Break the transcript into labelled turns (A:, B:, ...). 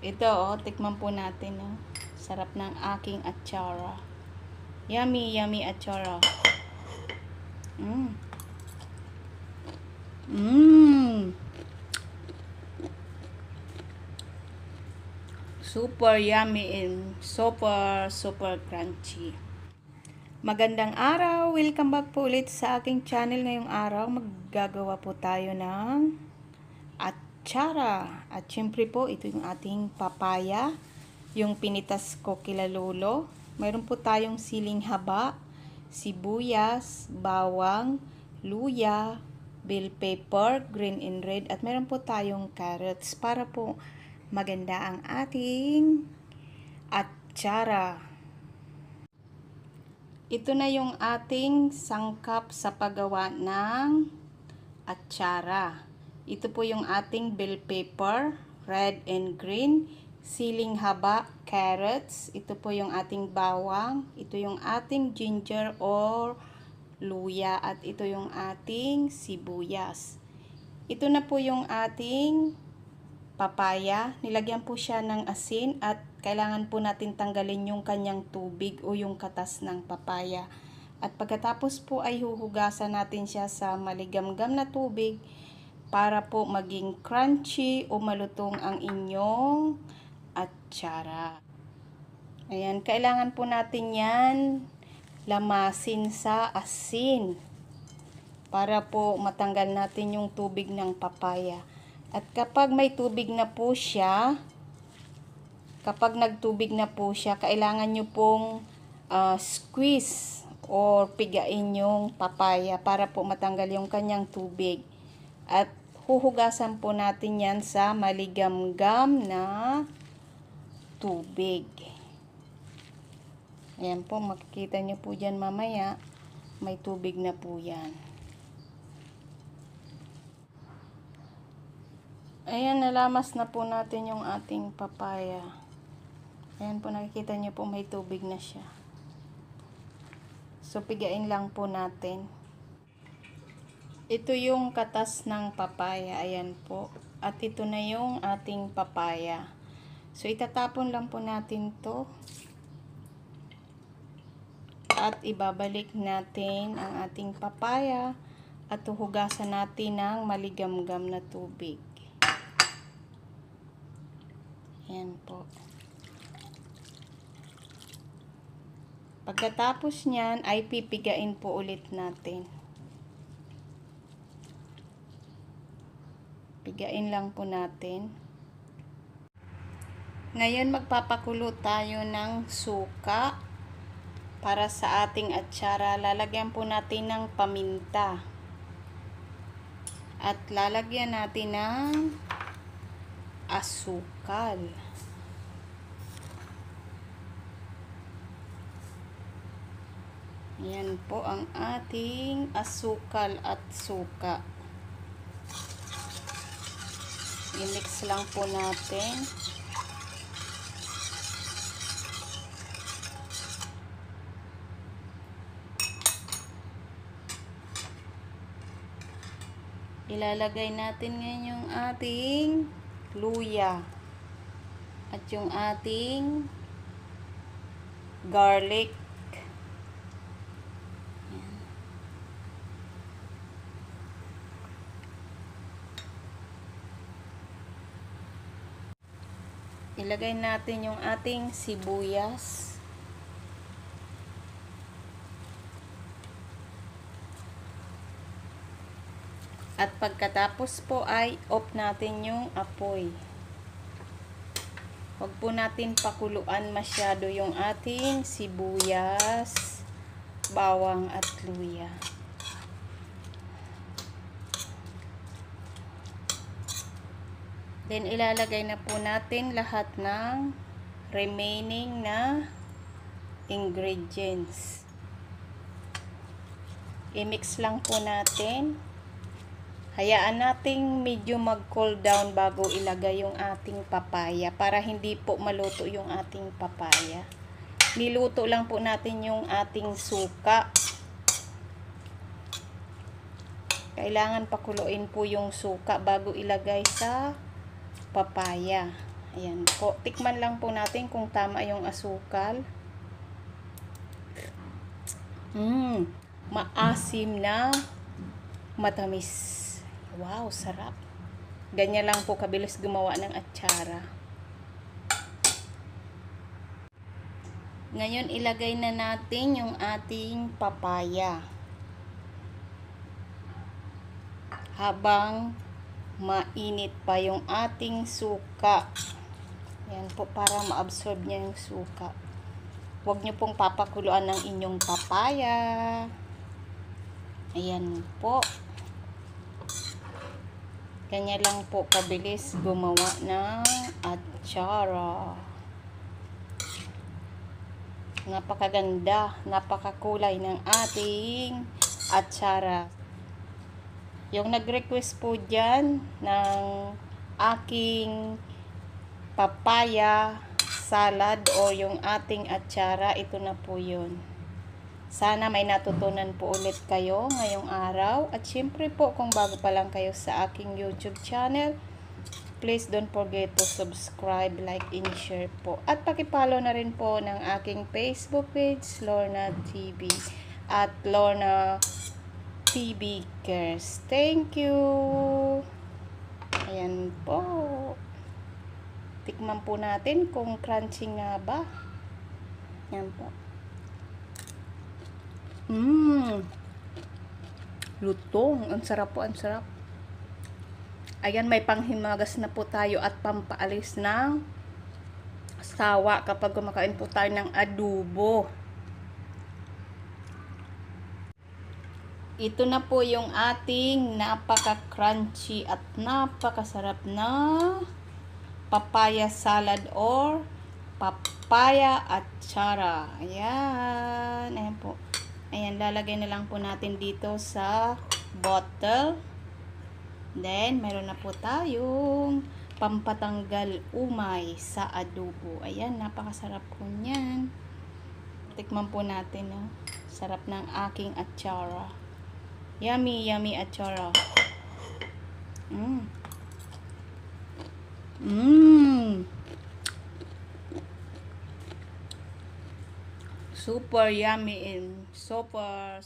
A: Ito, tikman po natin, oh. Sarap ng aking atsara. Yummy, yummy atsara. Mmm. Mmm. Super yummy and super crunchy. Magandang araw! Welcome back po ulit sa aking channel. Ngayong araw, maggagawa po tayo ng atsara. At syempre po, ito yung ating papaya. Yung pinitas ko kila lolo. Mayroon po tayong siling haba, sibuyas, bawang, luya, bell pepper, green and red. At mayroon po tayong carrots para po maganda ang ating atsara. Ito na yung ating sangkap sa paggawa ng atsara. Ito po yung ating bell pepper, red and green, siling haba, carrots. Ito po yung ating bawang. Ito yung ating ginger or luya. At ito yung ating sibuyas. Ito na po yung ating papaya. Nilagyan po siya ng asin at kailangan po natin tanggalin yung kanyang tubig o yung katas ng papaya. At pagkatapos po ay huhugasan natin siya sa maligamgam na tubig para po maging crunchy o malutong ang inyong atsara. Ayan, kailangan po natin yan lamasin sa asin para po matanggal natin yung tubig ng papaya. At kapag may tubig na po siya, kapag nagtubig na po siya, kailangan nyo pong squeeze or pigain yung papaya para po matanggal yung kanyang tubig. At huhugasan po natin yan sa maligamgam na tubig. Ayan po, makikita nyo po dyan mamaya, may tubig na po yan. Ayan, nalamas na po natin yung ating papaya. Ayan po, nakikita nyo po may tubig na siya. So, pigain lang po natin. Ito yung katas ng papaya. Ayan po. At ito na yung ating papaya. So, itatapon lang po natin to. At ibabalik natin ang ating papaya. At huhugasan natin ng maligamgam na tubig. Ayan po. Pagkatapos nyan ay pipigain po ulit natin. Pigain lang po natin. Ngayon magpapakulo tayo ng suka para sa ating atsara. Lalagyan po natin ng paminta. At lalagyan natin ng asukal. Yan po ang ating asukal at suka. I-mix lang po natin. Ilalagay natin ngayon yung ating luya at yung ating garlic. Ilagay natin yung ating sibuyas. At pagkatapos po ay off natin yung apoy. Huwag po natin pakuluan masyado yung ating sibuyas, bawang at luya. Then ilalagay na po natin lahat ng remaining na ingredients. I-mix lang po natin. Hayaan nating medyo mag-cool down bago ilagay yung ating papaya para hindi po maluto yung ating papaya. Niluto lang po natin yung ating suka. Kailangan pakuluin po yung suka bago ilagay sa papaya. Ayan po. Tikman lang po natin kung tama yung asukal. Maasim na matamis. Wow, sarap. Ganyan lang po kabilis gumawa ng atsara. Ngayon, ilagay na natin yung ating papaya. Habang mainit pa yung ating suka. Ayan po, para ma-absorb niya yung suka. Huwag nyo pong papakuluan ng inyong papaya. Ayan po. Ganyan lang po kabilis gumawa ng atsara. Napakaganda, napakakulay ng ating atsara. Yung nag-request po dyan ng aking papaya salad o yung ating atsara, ito na po yun. Sana may natutunan po ulit kayo ngayong araw. At syempre po, kung bago pa lang kayo sa aking YouTube channel, please don't forget to subscribe, like, and share po. At pakipollow na rin po ng aking Facebook page, Lorna TV at Lorna TV Cares. Thank you! Ayan po. Tikman po natin kung crunchy nga ba. Ayan po. Lutong. Ang sarap po, ang sarap. Ayan, may panghimagas na po tayo at pampaalis ng sawa kapag kumakain po tayo ng adobo. Ito na po yung ating napaka-crunchy at napakasarap na papaya salad or papaya atsara. Ayan. Ayan po. Ayan, lalagay na lang po natin dito sa bottle. Then, meron na po tayong pampatanggal umay sa adobo. Ayan, napakasarap po niyan. Tikman po natin, no? Sarap ng aking atsara. Yummy, yummy atsara. Super yummy and super